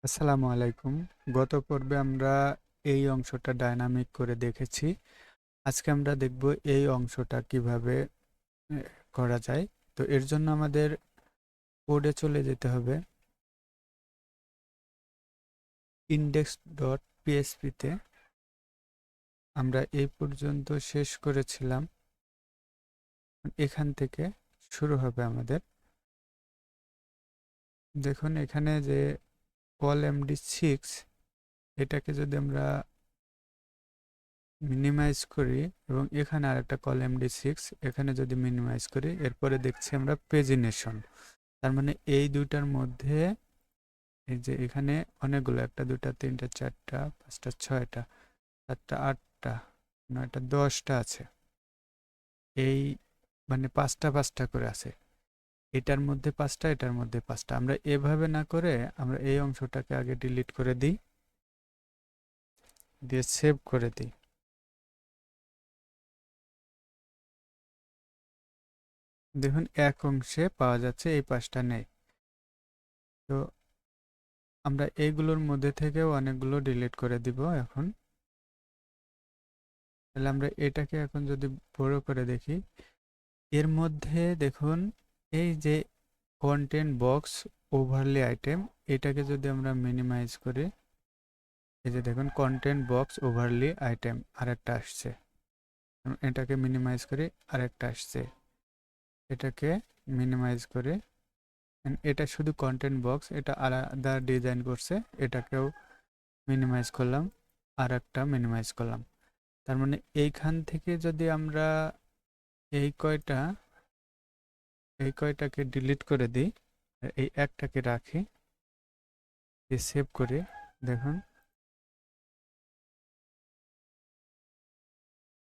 আসসালামু আলাইকুম। গত পর্বে আমরা এই অংশটা ডায়নামিক করে দেখেছি। আজকে আমরা দেখব এই অংশটা কিভাবে এ করা যায়। তো এর জন্য আমাদের কোডে চলে যেতে হবে। index.php তে আমরা এই পর্যন্ত শেষ করেছিলাম। এখান থেকে শুরু হবে আমাদের। দেখুন এখানে যে call md6 এটাকে যদি আমরা মিনিমাইজ করি এবং এখানে আরেকটা কল md6 এখানে যদি মিনিমাইজ করি, এরপরে দেখছি আমরা পেজিনেশন। তার মানে এই দুইটার মধ্যে এই যে এখানে অনেকগুলো, একটা দুটা তিনটা চারটা পাঁচটা ছয়টা সাতটা আটটা নয়টা 10টা আছে। এই মানে পাঁচটা পাঁচটা করে আছে, এটার মধ্যে পাঁচটা এটার মধ্যে পাঁচটা। আমরা এভাবে না করে আমরা এই অংশটাকে আগে ডিলিট করে দিই, দিয়ে সেভ করে দিই। দেখুন এক অংশে পাওয়া যাচ্ছে, এই পাঁচটা নেই। তো আমরা এইগুলোর মধ্যে থেকেও অনেকগুলো ডিলিট করে দিব এখন। তাহলে আমরা এটাকে এখন যদি বড় করে দেখি, এর মধ্যে দেখুন এই যে কন্টেন্ট বক্স ওভারলি আইটেম, এটাকে যদি আমরা মিনিমাইজ করি, এই যে দেখুন কন্টেন্ট বক্স ওভারলি আইটেম আরেকটা আসছে। এটাকে মিনিমাইজ করি, আরেকটা আসছে। এটাকে মিনিমাইজ করে এটা শুধু কন্টেন্ট বক্স, এটা আলাদা ডিজাইন করছে, এটাকেও মিনিমাইজ করলাম, আর একটা মিনিমাইজ করলাম। তার মানে এইখান থেকে যদি আমরা এই কয়টা এই কয়টাকে ডিলিট করে দিই আর এই একটাকে রাখি, সেভ করে দেখুন,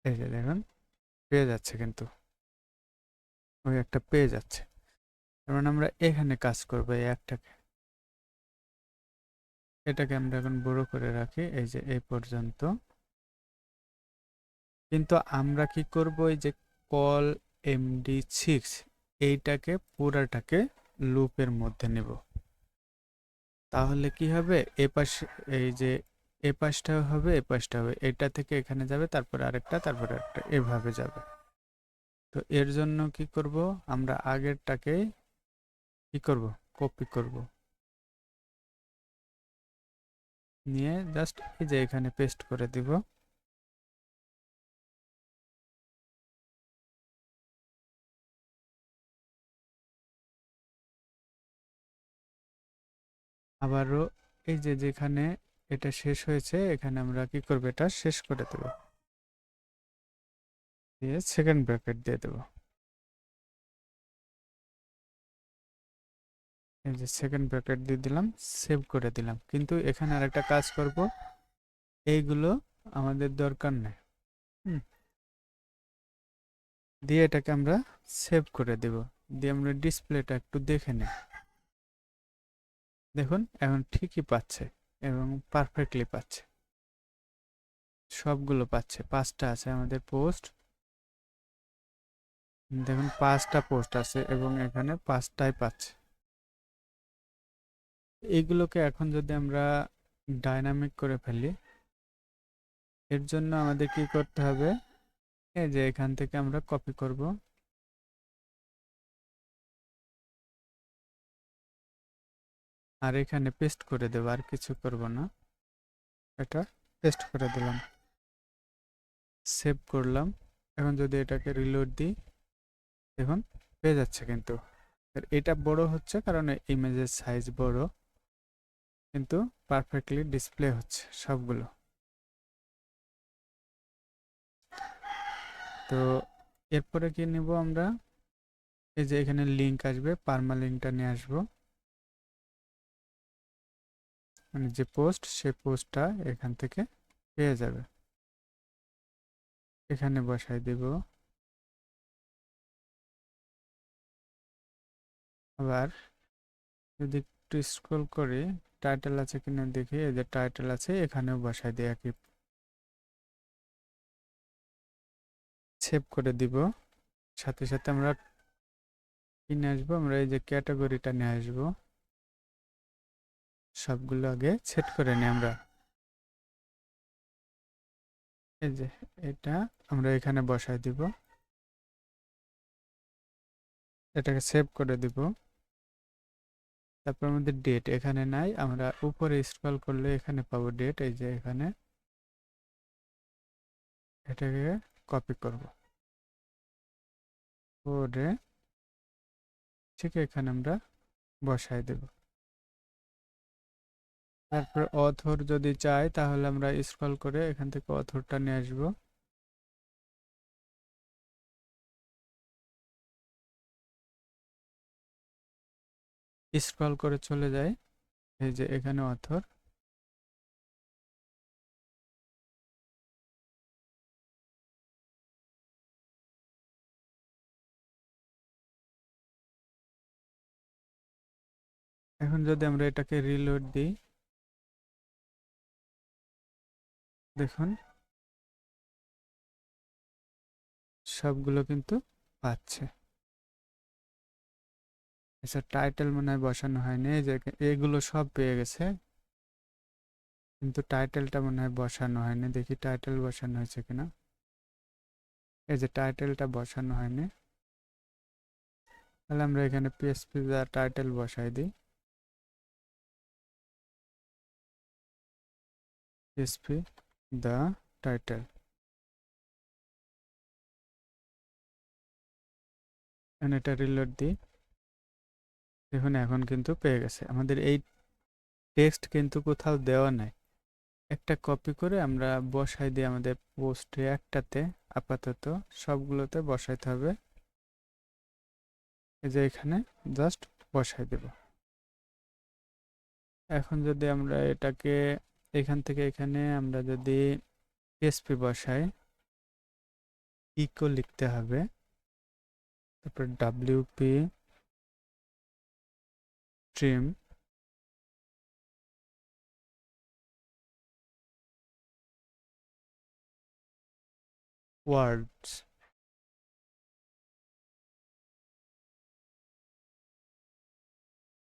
এই যে দেখুন পেয়ে যাচ্ছে, কিন্তু ওই একটা পেয়ে যাচ্ছে। তার মানে আমরা এখানে কাজ করবো এই একটাকে, এটাকে আমরা এখন বড় করে রাখি এই যে এই পর্যন্ত। কিন্তু আমরা কি করব, এই যে কল md6 এইটাকে পুরাটাকে লুপের মধ্যে নেব। তাহলে কি হবে, এপাশে এই যে এপাশটাও হবে এপাশটা হবে, এটা থেকে এখানে যাবে, তারপরে আরেকটা, তারপরে একটা, এভাবে যাবে। তো এর জন্য কি করব, আমরা আগেরটাকে কি করব, কপি করব, নিয়ে জাস্ট এই যে এখানে পেস্ট করে দিব। আবারও এই যে যেখানে এটা শেষ হয়েছে এখানে আমরা কি করব, এটা শেষ করে দেব, দিয়ে সেকেন্ড ব্র্যাকেট দিয়ে দেব। এই যে সেকেন্ড ব্র্যাকেট দিয়ে দিলাম, সেভ করে দিলাম। কিন্তু এখানে আরেকটা কাজ করব, এইগুলো আমাদের দরকার নেই। হুম, দিয়ে এটাকে আমরা সেভ করে দেব, দিয়ে আমরা ডিসপ্লেটা একটু দেখে নিই। দেখুন এখন ঠিকই পাচ্ছে এবং পারফেক্টলি পাচ্ছে, সবগুলো পাচ্ছে। পাঁচটা আছে আমাদের পোস্ট, দেখুন পাঁচটা পোস্ট আছে এবং এখানে পাঁচটাই পাচ্ছে। এইগুলোকে এখন যদি আমরা ডাইনামিক করে ফেলি, এর জন্য আমাদের কি করতে হবে, এই যে এখান থেকে আমরা কপি করব, আর এখানে পেস্ট করে দেব, আর কিছু করব না, এটা পেস্ট করে দিলাম, সেভ করলাম। এখন যদি এটাকে রিলোড দিই, দেখুন পেয়ে যাচ্ছে। কিন্তু আর এটা বড় হচ্ছে কারণ ইমেজের সাইজ বড়, কিন্তু পারফেক্টলি ডিসপ্লে হচ্ছে সবগুলো। তো এরপরে কি নিব আমরা, এই যে এখানে লিংক আসবে, পার্মালিংকটা নিয়ে আসবো, মানে যে পোস্ট সেই পোস্টটা এখান থেকে পেয়ে যাবে, এখানে বসাই দেব। আবার যদি একটু স্ক্রল করি, টাইটেল আছে কিনা দেখি, এই যে টাইটেল আছে, এখানেও বসাই দিই একই, সেভ করে দিব। সাথে সাথে আমরা কি নিয়ে আসবো, আমরা এই যে ক্যাটাগরিটা নিয়ে আসবো, সবগুলো আগে সেট করে নিই আমরা। এই যে এটা আমরা এখানে বসায় দিব, এটাকে সেভ করে দিব। তারপর আমাদের ডেট এখানে নাই, আমরা উপরে স্ক্রল করলে এখানে পাবো ডেট, এই যে এখানে এটাকে কপি করব করে ঠিক এখানে আমরা বসায় দেব। তারপর অথর যদি চাই তাহলে আমরা স্ক্রল করে এখান থেকে অথরটা নিয়ে আসবো। স্ক্রল করে চলে যাই, এই যে এখানে অথর। এখন যদি আমরা এটাকে রিলোড দিই, দেখুন সবগুলো কিন্তু পাচ্ছে। আচ্ছা, টাইটেল মনে হয় বসানো হয়নি, এই যে এগুলো সব পেয়ে গেছে, কিন্তু টাইটেলটা মনে হয় বসানো হয়নি। দেখি টাইটেল বসানো হয়েছে কিনা। এই যে টাইটেলটা বসানো হয়নি, তাহলে আমরা এখানে পিএসপি দা টাইটেল বসাই দিই। পিএসপি দা টাইটেল, এটা রিলোড দিই। দেখুন এখন কিন্তু পেয়ে গেছে। আমাদের এই টেক্সট কিন্তু কোথাও দেওয়া নাই, একটা কপি করে আমরা বসাই দিই আমাদের পোস্টে একটাতে। আপাতত সবগুলোতে বসাইতে হবে, এই যে এখানে জাস্ট বসাই দেব। এখন যদি আমরা এটাকে এখান থেকে এখানে আমরা যদি পিএসপি বসাই, ইকো লিখতে হবে, তারপর ডাব্লিউপি স্ট্রিম ওয়ার্ডস,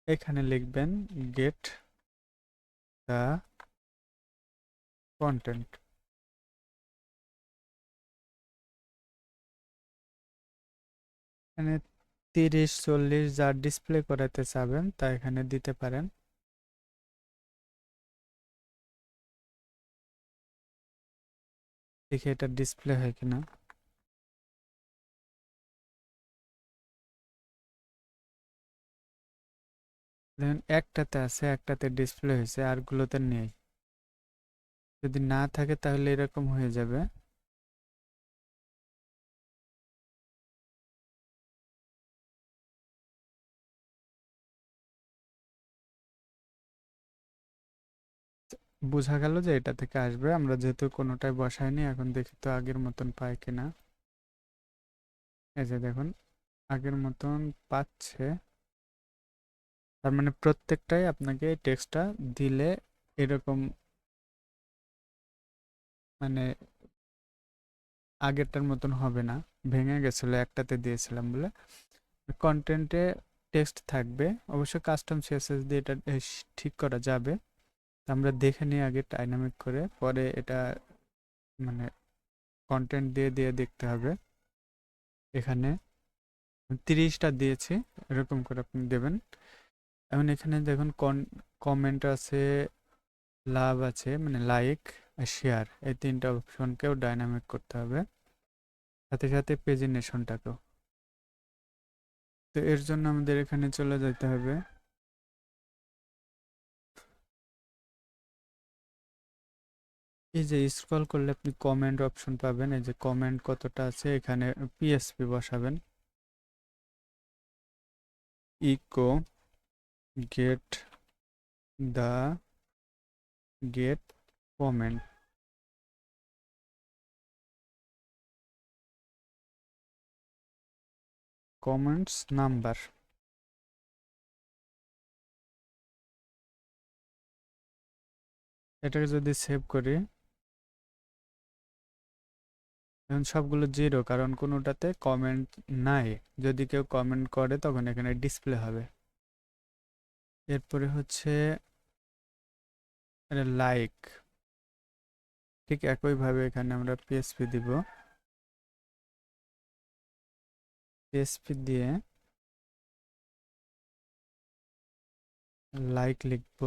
এখানে লিখবেন গেট দ্য কন্টেন্ট। এখানে 30-40 যা ডিসপ্লে করাতে চাবেন তা এখানে দিতে পারেন। দেখি এটা ডিসপ্লে হয় কিনা। দেখুন একটাতে আছে, একটাতে ডিসপ্লে হয়েছে, আরগুলোতে নেই। যদি না থাকে তাহলে এরকম হয়ে যাবে। বোঝা গেল যে এটা থেকে আসবে, আমরা যেহেতু কোনোটাই বসাইনি। এখন দেখি তো আগের মতন পায় কিনা। এই যে দেখুন আগের মতন পাচ্ছে। তার মানে প্রত্যেকটাই আপনাকে টেক্সটটা দিলে এরকম, মানে আগেরটার মতন হবে না, ভেঙে গেছিলো একটাতে দিয়েছিলাম বলে। কন্টেন্টে টেক্সট থাকবে, অবশ্য কাস্টম সিএসএস দিয়ে এটা ঠিক করা যাবে। আমরা দেখে নিই আগে ডাইনামিক করে, পরে এটা মানে কন্টেন্ট দিয়ে দিয়ে দেখতে হবে। এখানে 30টা দিয়েছি, এরকম করে আপনি দেবেন। এখন এখানে দেখুন কমেন্ট আছে, লাভ আছে মানে লাইক আর শেয়ার, এই তিনটা অপশনকেও ডাইনামিক করতে হবে, সাথে সাথে পেজিনেশনটাকেও। তো এর জন্য আমাদের এখানে চলে যেতে হবে। এই যে স্ক্রল করলে আপনি কমেন্ট অপশন পাবেন, এই যে কমেন্ট কতটা আছে এখানে পিএসপি বসাবেন। Echo get the get comment, comments number. এটাকে যদি সেভ করি, এখন সবগুলো জিরো, কারণ কোনোটাতে কমেন্ট নাই। যদি কেউ কমেন্ট করে তখন এখানে ডিসপ্লে হবে। এরপরে হচ্ছে লাইক, ঠিক একইভাবে এখানে আমরা পিএসপি দিব। পিএসপি দিয়ে লাইক লিখব,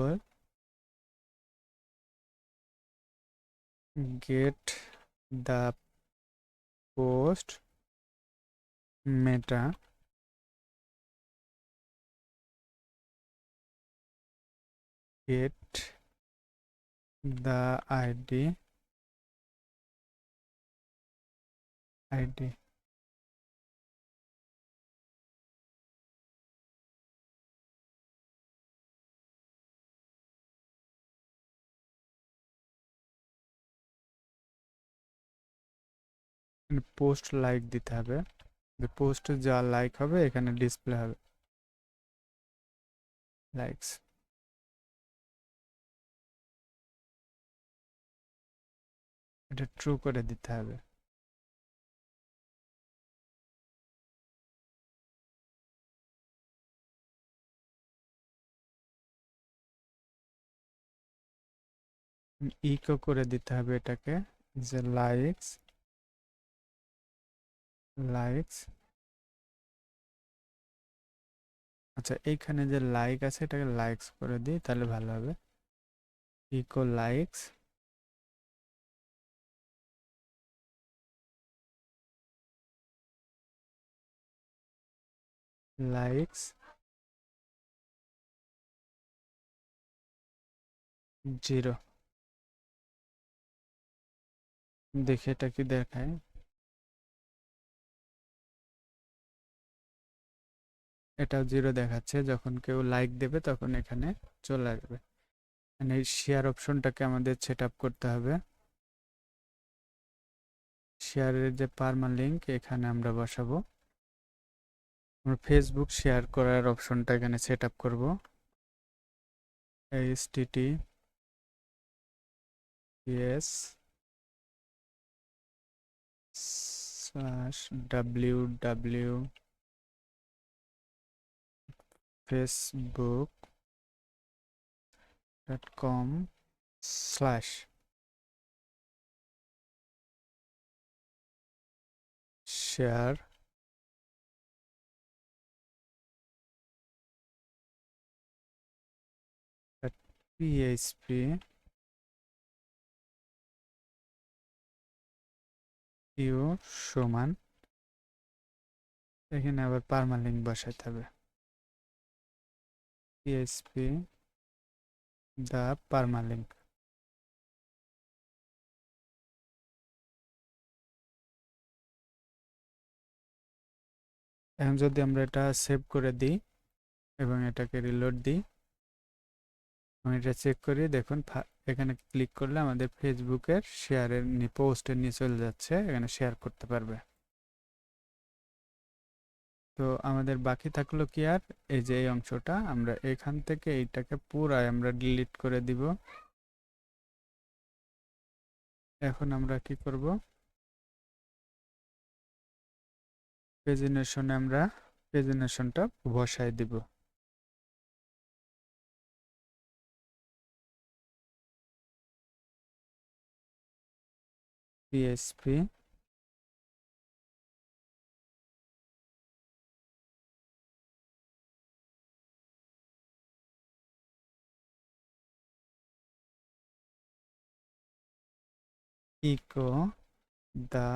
get the post meta get the ID post like দিতে হবে, পোস্ট যা লাইক হবে এখানে ডিসপ্লে হবে লাইকস। এটা ট্রু করে দিতে হবে। ইকো করে দিতে হবে এটাকে, যে লাইকস লাইকস। আচ্ছা, এইখানে যে লাইক আছে এটাকে লাইকস করে দিই, তাহলে ভালো হবে। Echo likes likes 0। দেখি এটা কি দেখায়। এটাও 0 দেখাচ্ছে, যখন কেউ লাইক দেবে তখন এখানে চলে আসবে। মানে শেয়ার অপশনটাকে আমাদের সেট আপ করতে হবে। শেয়ারের যে পারমালিঙ্ক এখানে আমরা বসাবো। আমরা ফেসবুক শেয়ার করার অপশনটা এখানে সেট আপ করবো। https://www facebook.com/share php ইউ সমান, এখানে আবার পারমালিঙ্ক বসাতে হবে। php দা পারমালিঙ্ক। এখন যদি আমরা এটা সেভ করে দিই এবং এটাকে রিলোড দিই এবং এটা চেক করি, দেখুন এখানে ক্লিক করলে আমাদের ফেসবুকের শেয়ারের পোস্টের নিয়ে চলে যাচ্ছে, এখানে শেয়ার করতে পারবে। তো আমাদের বাকি থাকলো কি আর, এই যে এই অংশটা আমরা এখান থেকে এইটাকে পুরাই আমরা ডিলিট করে দিব। এখন আমরা কি করব, পেজিনেশনে আমরা পেজিনেশনটা বসাই দিব। পিএসপি ইকো দা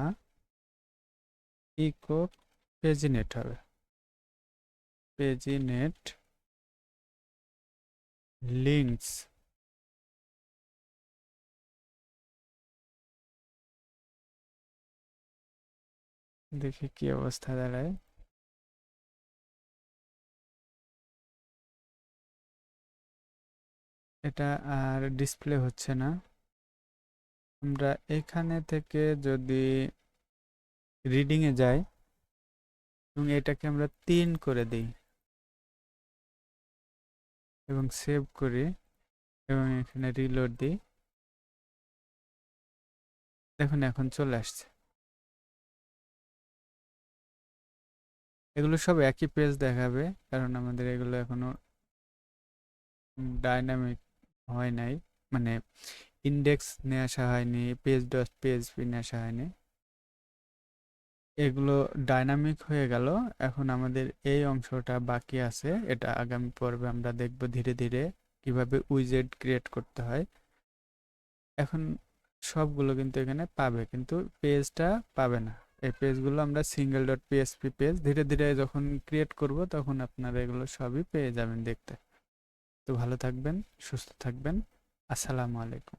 ইকো পেজিনেট হবে, পেজিনেট লিঙ্কস। দেখি কি অবস্থা দাঁড়ায়। এটা আর ডিসপ্লে হচ্ছে না। আমরা এখানে থেকে যদি রিডিংয়ে যাই এবং এটাকে আমরা 3 করে দিই এবং সেভ করি এবং এখানে রিলোড দিই, দেখুন এখন চলে আসছে। এগুলো সব একই পেজ দেখাবে, কারণ আমাদের এগুলো এখনো ডাইনামিক হয় নাই। মানে ইন্ডেক্স নিয়ে আসা হয়নি, পেজ ডট পিএইচপি নিয়ে আসা হয়নি, এগুলো ডাইনামিক হয়ে গেল। এখন আমাদের এই অংশটা বাকি আছে, এটা আগামী পর্বে আমরা দেখব ধীরে ধীরে কিভাবে উইজেট ক্রিয়েট করতে হয়। এখন সবগুলো কিন্তু এখানে পাবে, কিন্তু পেজটা পাবে না। এই পেজগুলো আমরা সিঙ্গেল ডট পিএসপি পেজ ধীরে ধীরে যখন ক্রিয়েট করব তখন আপনারা এগুলো সবই পেয়ে যাবেন দেখতে। তো ভালো থাকবেন, সুস্থ থাকবেন। আসসালামু আলাইকুম।